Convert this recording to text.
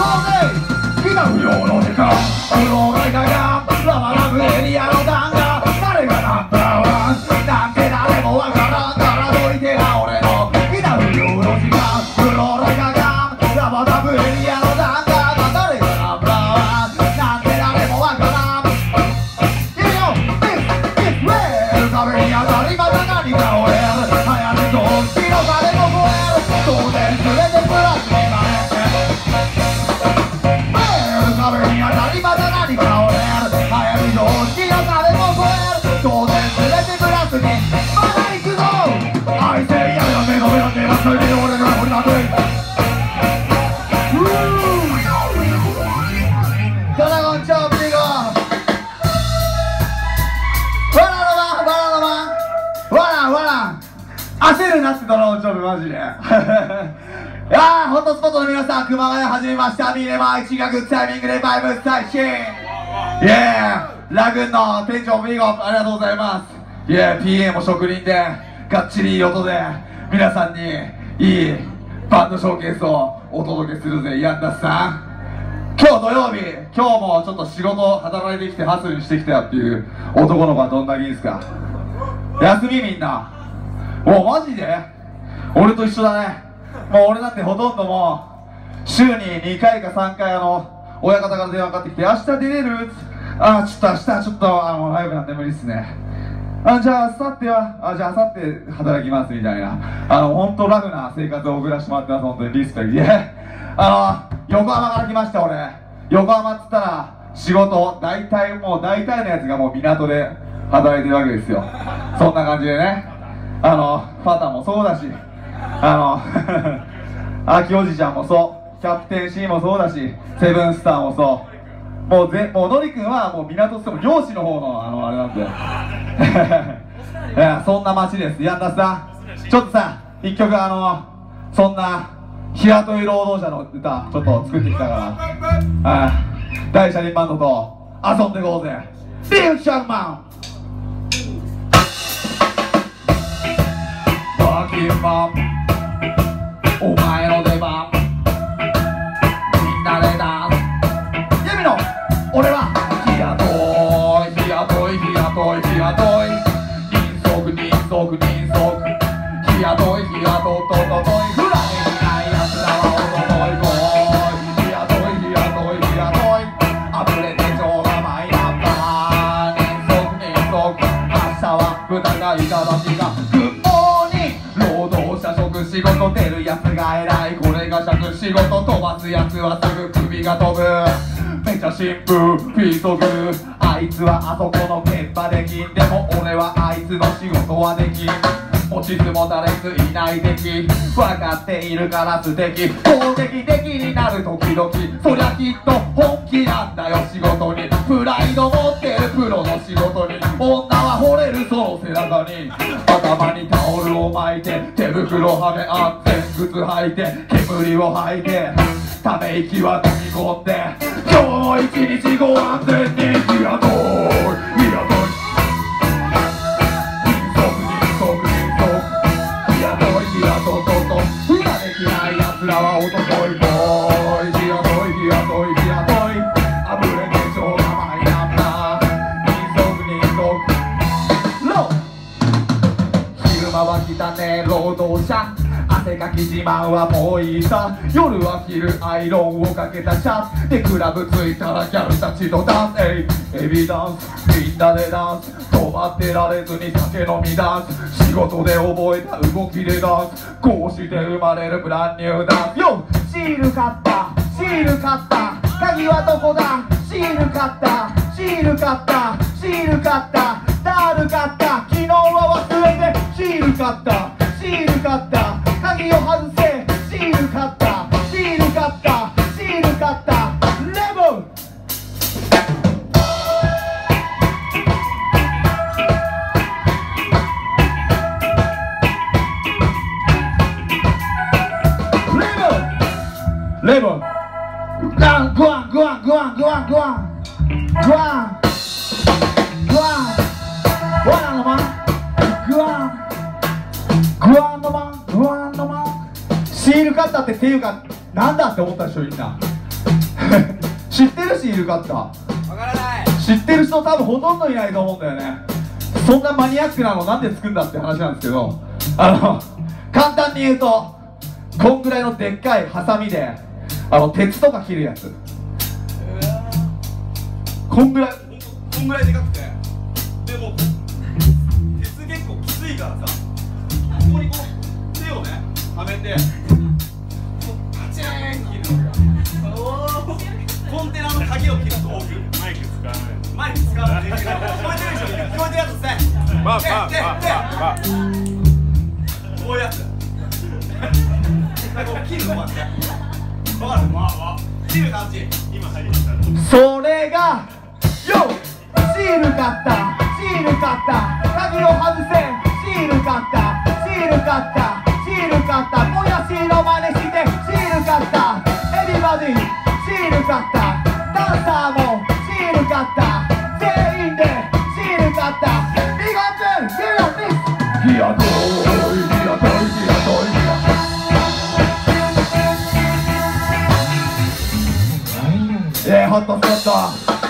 来た不良の時間不老がいかがラバラブエリアの弾が誰がナンバーワンなんて誰もわからんからどいてが俺の来た不良の時間不老がいかがラバラブエリアの弾が誰がナンバーワンなんて誰もわからんいいよ This way 壁に当たりまた何か折れる流行ると好きの誰も超える当然全てプラスになれ壁に当たりまた何か折れる流行り常識の壁も超える当然全てプラスにまだ行くぞ愛せやめろ目の目の手がそれで俺の俺だとドラゴンチョープリゴわらのまんわらのまんわらんわらん焦るなってドラゴンチョープマジでいやー、ホットスポットの皆さん、熊谷始めました。見れば一学タイミングでバイブ最新イエーラグーンの店長ビーゴありがとうございます。イエー PA も職人でがっちりいい音で皆さんにいいバンドショーケースをお届けするぜ。ヤンダスさん、今日土曜日、今日もちょっと仕事働いてきてハスルしてきたよっていう男の子はどんだけいいですか。休みみんなおマジで俺と一緒だね。もう俺なんてほとんどもう週に2回か3回親方から電話かかってきて明日出れる？ああちょっと明日ちょっとライブなんて無理っすね。じゃあ明後日はじゃあ明後日働きますみたいなほんとラフな生活を送らせてもらってます。本当にリスペクト横浜から来ました俺。横浜っつったら仕事大体のやつがもう港で働いてるわけですよ。そんな感じでねファタもそうだし秋おじちゃんもそうキャプテン C もそうだしセブンスターもそうもうのりくんはもう港っつっても漁師の方のあれなんでいやそんな街です。ヤンダスさんちょっとさ一曲そんな日雇い労働者の歌ちょっと作ってきたから大車輪バンドと遊んでこうぜ。リュウシャンマンバーキンマンお前の出番みんなでダンスユミの俺は日雇い日雇い日雇い日雇い人足人足人足日雇い日雇いととといフラできないやつらはおととい来い日雇い日雇い日雇い溢れて超がマイナンバー人足人足明日は豚がいただきが仕事出るやつが偉いこれが尺仕事飛ばすやつはすぐ首が飛ぶめちゃシンプルフィートグーあいつはあそこの現場できんでも俺はあいつの仕事はできん持ちつ持たれついない敵分かっているから素敵攻撃的になる時々そりゃきっと本気なんだよ仕事にプライド持ってるプロの仕事に女は惚れるその背中に頭にタオルを巻いて手袋はめ安全靴履いて煙を吐いてため息は飲み込んで今日も一日ご安全に日雇い日雇いはおとといボーイ日雇い日雇い日雇いあぶれてちょうがマイナンバー人足ロー昼間は汚ね労働者汗かき自慢はもういいさ夜は昼アイロンをかけたシャツでクラブ着いたらギャルたちとダンスエビダンスみんなでダンス止まってられずに酒飲みダンス仕事で覚えた動きでダンスこうして生まれるブランニューダンスよシール買ったシール買った鍵はどこだシール買ったシール買ったシール買ったダール買った昨日は忘れてシール買ったシール買った鍵を外せシール買ったシール買ったシール買ったレモンレモンガングワングワングワングワングワングワングワンワナのマングワングワンのマングワンのマンシール買ったっていうかなんだって思ったでしょみんな知ってるシールカッター？わからない。知ってる人多分ほとんどいないと思うんだよね。そんなマニアックなのなんで作るんだって話なんですけど、簡単に言うとこんぐらいのでっかいハサミで鉄とか切るやつ。こんぐらいでかくて、でも鉄結構きついからさ、ここにこう手をねはめてパチーン切るのがコンテナの鍵を切る道具。マイク使わない。マイク使わない。聞こえてるでしょ？聞こえてるやつですね。こういうやつ。こう切るのこうやって。わかる？切る感じ。今入りました。それがシールカッター、シールカッター、鍵を外せ、シールカッター、シールカッター、シールカッター、もやしの真似して、シールカッター、エビバディ、シールカッター、ダンサーもシールカッター、全員でシールカッター、ビゴップ、ギラミス、ギアトイ、ギアトイ、ギアトイ、ギアトイ。ホットスポット